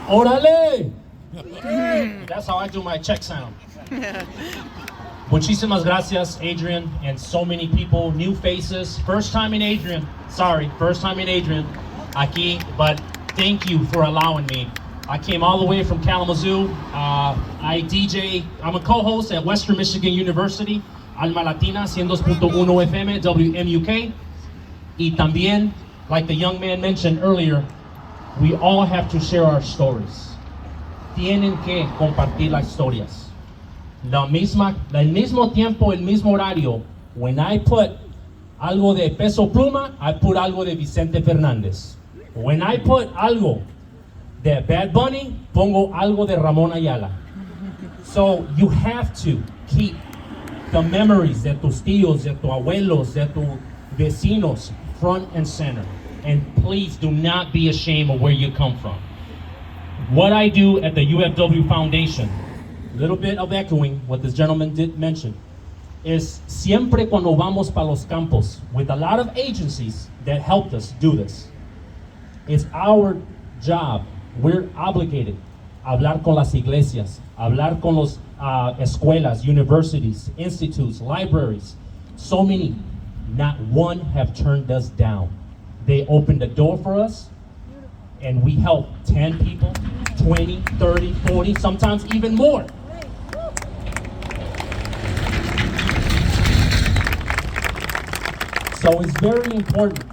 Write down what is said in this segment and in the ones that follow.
Orale! That's how I do my check sound. Muchísimas gracias, Adrian, and so many people, new faces. First time in Adrian, aquí, but thank you for allowing me. I came all the way from Kalamazoo. I'm a co-host at Western Michigan University, Alma Latina, 102.1 FM, WMUK. Y también, like the young man mentioned earlier, we all have to share our stories. Tienen que compartir las historias. El mismo tiempo, el mismo horario. When I put algo de Peso Pluma, I put algo de Vicente Fernández. When I put algo de Bad Bunny, pongo algo de Ramón Ayala. So you have to keep the memories de tus tíos, de tus abuelos, de tus vecinos front and center. And please do not be ashamed of where you come from. What I do at the UFW Foundation, a little bit of echoing what this gentleman did mention, is siempre cuando vamos para los campos, with a lot of agencies that helped us do this, it's our job, we're obligated, hablar con las iglesias, hablar con los escuelas, universities, institutes, libraries, so many, not one have turned us down. They opened the door for us, and we help 10 people, 20, 30, 40, sometimes even more. So it's very important.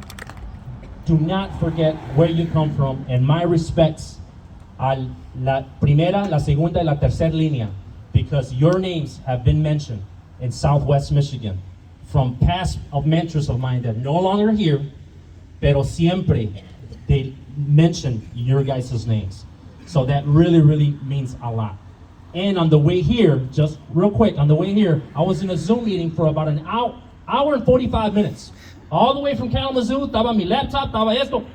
Do not forget where you come from, and my respects a la primera, la segunda, y la tercera línea, because your names have been mentioned in Southwest Michigan from past mentors of mine that no longer here, pero siempre they mention your guys' names. So that really, really means a lot. And on the way here, just real quick, on the way here, I was in a Zoom meeting for about an hour and 45 minutes. All the way from Kalamazoo, estaba mi laptop, estaba esto.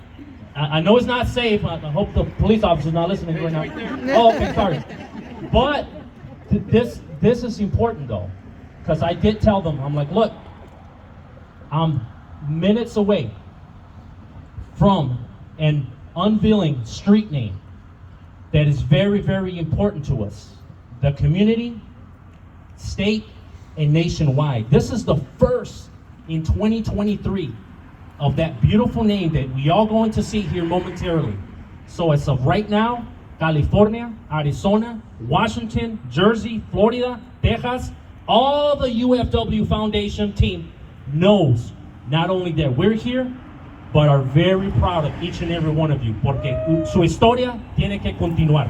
I know it's not safe. I hope the police officer's not listening right now. Oh, okay, sorry. But this is important though, because I did tell them, I'm like, look, I'm minutes away from an unveiling street name that is very, very important to us. The community, state, and nationwide. This is the first in 2023 of that beautiful name that we all going to see here momentarily. So as of right now, California, Arizona, Washington, Jersey, Florida, Texas, all the UFW Foundation team knows not only that we're here, but are very proud of each and every one of you, porque su historia tiene que continuar.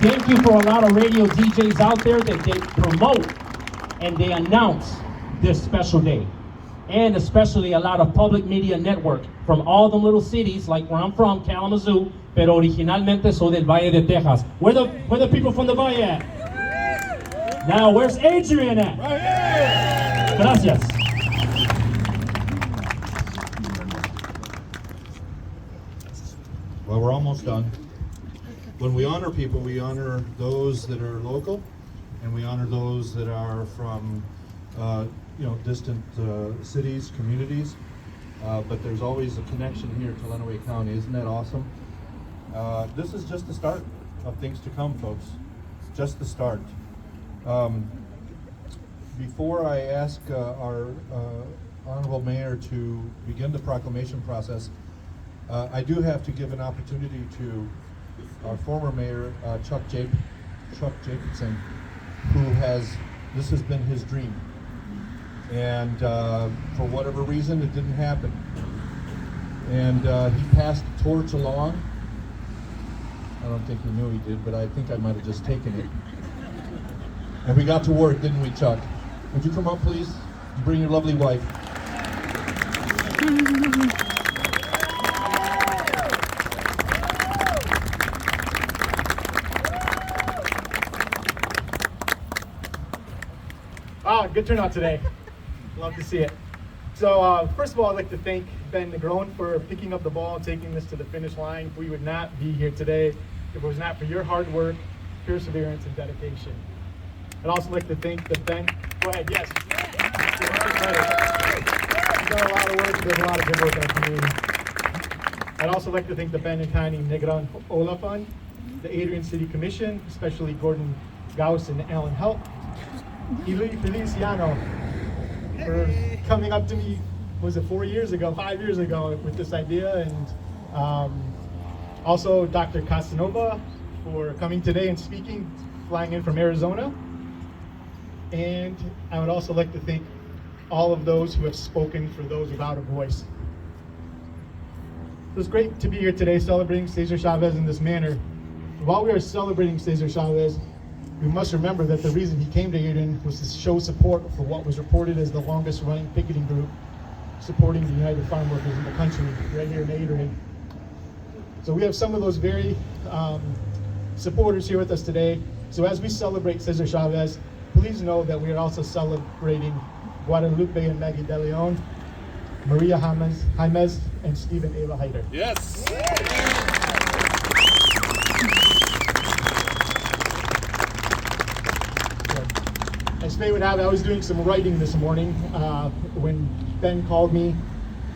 Thank you for a lot of radio DJs out there that they promote and they announce this special day. And especially a lot of public media network from all the little cities, like where I'm from, Kalamazoo, pero originalmente soy del Valle de Texas. Where the people from the Valle at? Now, where's Adrian at? Right here. Gracias. Well, we're almost done. When we honor people, we honor those that are local, and we honor those that are from distant cities, communities. But there's always a connection here to Lenawee County. Isn't that awesome? This is just the start of things to come, folks. Just the start. Before I ask our Honorable Mayor to begin the proclamation process, I do have to give an opportunity to our former mayor, Chuck Jacobson, this has been his dream. And for whatever reason, it didn't happen. And he passed the torch along. I don't think he knew he did, but I think I might have just taken it. And we got to work, didn't we, Chuck? Would you come up, please? Bring your lovely wife. Good turnout today. Love to see it. So first of all, I'd like to thank Ben Negron for picking up the ball and taking this to the finish line. We would not be here today if it was not for your hard work, perseverance, and dedication. I'd also like to thank the Ben. Go ahead, yes. You've done a lot of work. There's a lot of good work in our community. I'd also like to thank the Ben and Connie Negron Ola Fund, the Adrian City Commission, especially Gordon Gauss and Alan Help, Eli Feliciano, for coming up to me, was it 5 years ago, with this idea, and also Dr. Casanova for coming today and speaking, flying in from Arizona. And I would also like to thank all of those who have spoken for those without a voice. It was great to be here today celebrating Cesar Chavez in this manner. While we are celebrating Cesar Chavez, we must remember that the reason he came to Adrian was to show support for what was reported as the longest running picketing group supporting the United Farm Workers in the country, right here in Adrian. So we have some of those very supporters here with us today. So as we celebrate Cesar Chavez, please know that we are also celebrating Guadalupe and Maggie De Leon, Maria Jaimez, and Stephen Ava Heider. Yes. As fate would have it, I was doing some writing this morning when Ben called me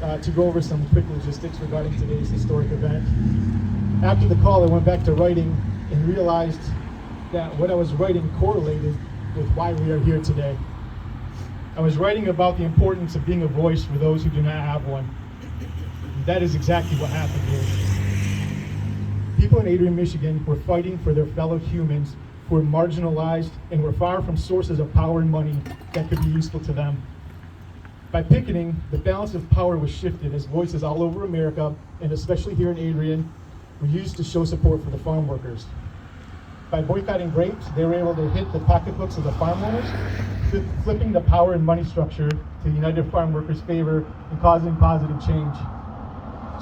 to go over some quick logistics regarding today's historic event. After the call, I went back to writing and realized that what I was writing correlated with why we are here today. I was writing about the importance of being a voice for those who do not have one. And that is exactly what happened here. People in Adrian, Michigan were fighting for their fellow humans who were marginalized and were far from sources of power and money that could be useful to them. By picketing, the balance of power was shifted as voices all over America, and especially here in Adrian, were used to show support for the farm workers. By boycotting grapes, they were able to hit the pocketbooks of the farm owners, flipping the power and money structure to the United Farm Workers' favor and causing positive change.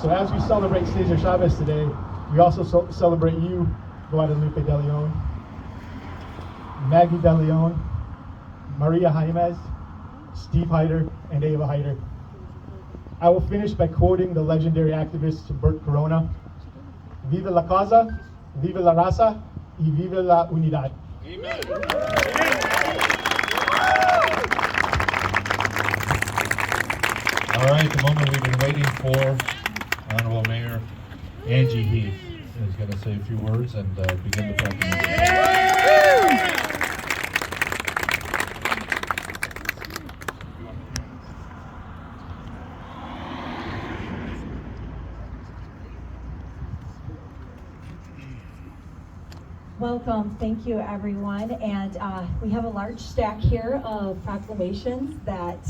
So as we celebrate Cesar Chavez today, we also celebrate you, Guadalupe De Leon, Maggie De Leon, Maria Jaimez, Steve Heider, and Ava Heider. I will finish by quoting the legendary activist Bert Corona: "Viva la causa, viva la raza, y viva la unidad." Amen. All right, the moment we've been waiting for. Honorable Mayor Angie Heath is going to say a few words and begin the proclamation. Welcome, thank you everyone, and we have a large stack here of proclamations that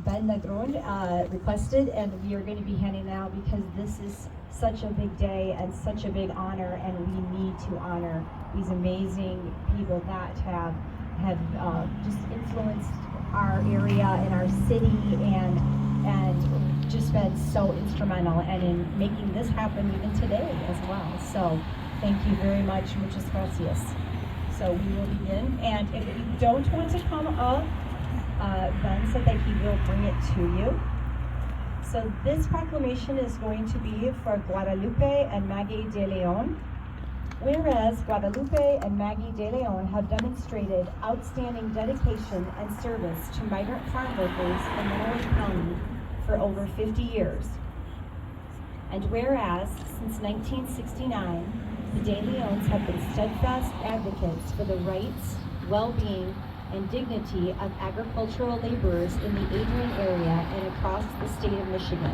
Ben Negron requested, and we are going to be handing out because this is such a big day and such a big honor, and we need to honor these amazing people that have just influenced our area and our city and just been so instrumental and in making this happen even today as well. So thank you very much, muchas gracias. So we will begin, and if you don't want to come up, Ben said that he will bring it to you. So this proclamation is going to be for Guadalupe and Maggie De Leon. Whereas Guadalupe and Maggie De Leon have demonstrated outstanding dedication and service to migrant farm workers in Lenawee County for over 50 years. And whereas since 1969, the De Leons have been steadfast advocates for the rights, well-being, and dignity of agricultural laborers in the Adrian area and across the state of Michigan.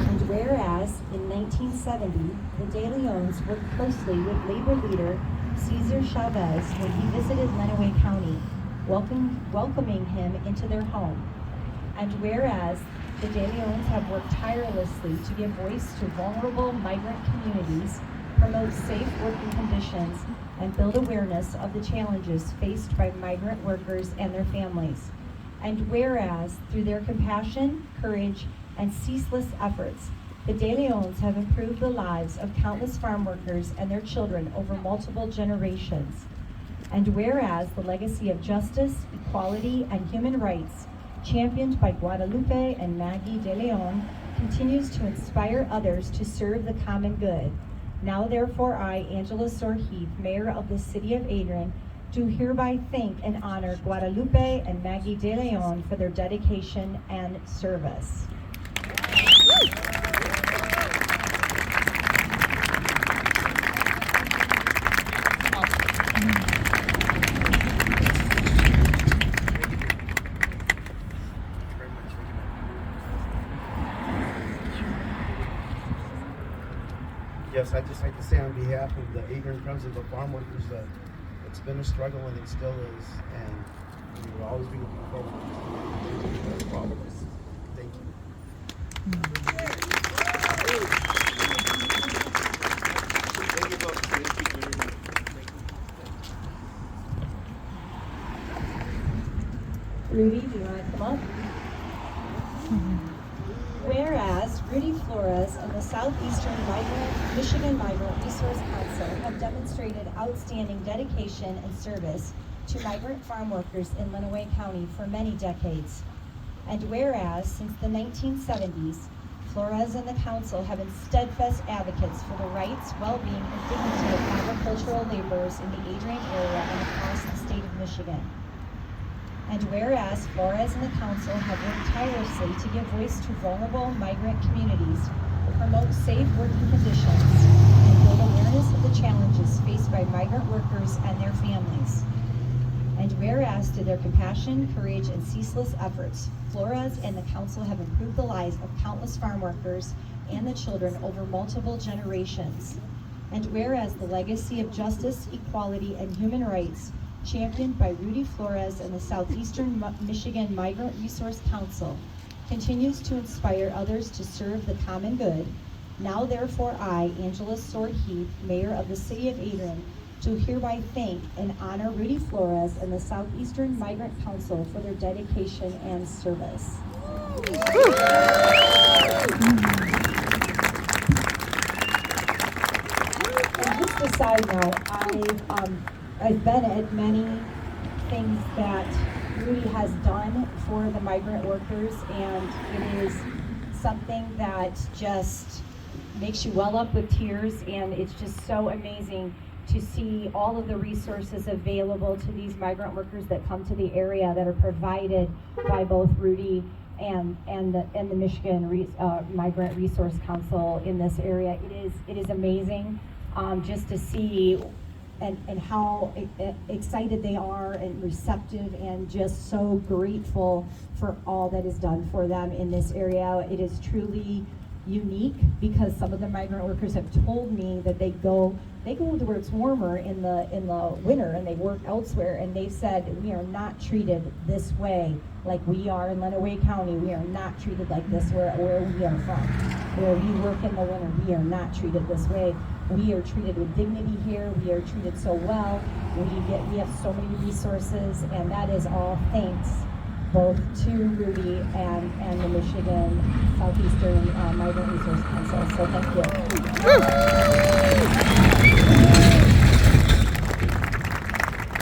And whereas in 1970, the De Leons worked closely with labor leader Cesar Chavez when he visited Lenawee County, welcoming him into their home. And whereas the De Leons have worked tirelessly to give voice to vulnerable migrant communities, promote safe working conditions, and build awareness of the challenges faced by migrant workers and their families. And whereas, through their compassion, courage, and ceaseless efforts, the De Leons have improved the lives of countless farm workers and their children over multiple generations. And whereas the legacy of justice, equality, and human rights, championed by Guadalupe and Maggie De Leon, continues to inspire others to serve the common good. Now therefore I, Angela Sorheath, Mayor of the City of Adrian, do hereby thank and honor Guadalupe and Maggie De Leon for their dedication and service. Yes, I'd just like to say on behalf of the Adrian Friends of the Farm Workers that it's been a struggle and it still is, and we will always be looking forward to all of us. Thank you. Rudy, do you want to come up? Whereas Rudy Flores and the Southeastern Michigan Migrant Resource Council have demonstrated outstanding dedication and service to migrant farm workers in Lenawee County for many decades. And whereas since the 1970s, Flores and the council have been steadfast advocates for the rights, well-being, and dignity of agricultural laborers in the Adrian area and across the state of Michigan. And whereas Flores and the council have worked tirelessly to give voice to vulnerable migrant communities, promote safe working conditions, and build awareness of the challenges faced by migrant workers and their families. And whereas to their compassion, courage, and ceaseless efforts, Flores and the council have improved the lives of countless farm workers and the children over multiple generations. And whereas the legacy of justice, equality, and human rights championed by Rudy Flores and the Southeastern Michigan Migrant Resource Council continues to inspire others to serve the common good. Now therefore I, Angela Sword Heath, Mayor of the City of Adrian, do hereby thank and honor Rudy Flores and the Southeastern Migrant Council for their dedication and service. And just a side note, I've been at many things that Rudy has done for the migrant workers, and it is something that just makes you well up with tears, and it's just so amazing to see all of the resources available to these migrant workers that come to the area that are provided by both Rudy and the Michigan Migrant Resource Council in this area. It is amazing just to see and how excited they are and receptive and just so grateful for all that is done for them in this area. It is truly unique because some of the migrant workers have told me that they go to where it's warmer in the winter and they work elsewhere, and they said we are not treated this way like we are in Lenawee County. We are not treated like this where we are from. Where we work in the winter, we are not treated this way. We are treated with dignity here. We are treated so well. We have so many resources, and that is all thanks both to Rudy and the Michigan Southeastern Migrant Resource Council. So thank you.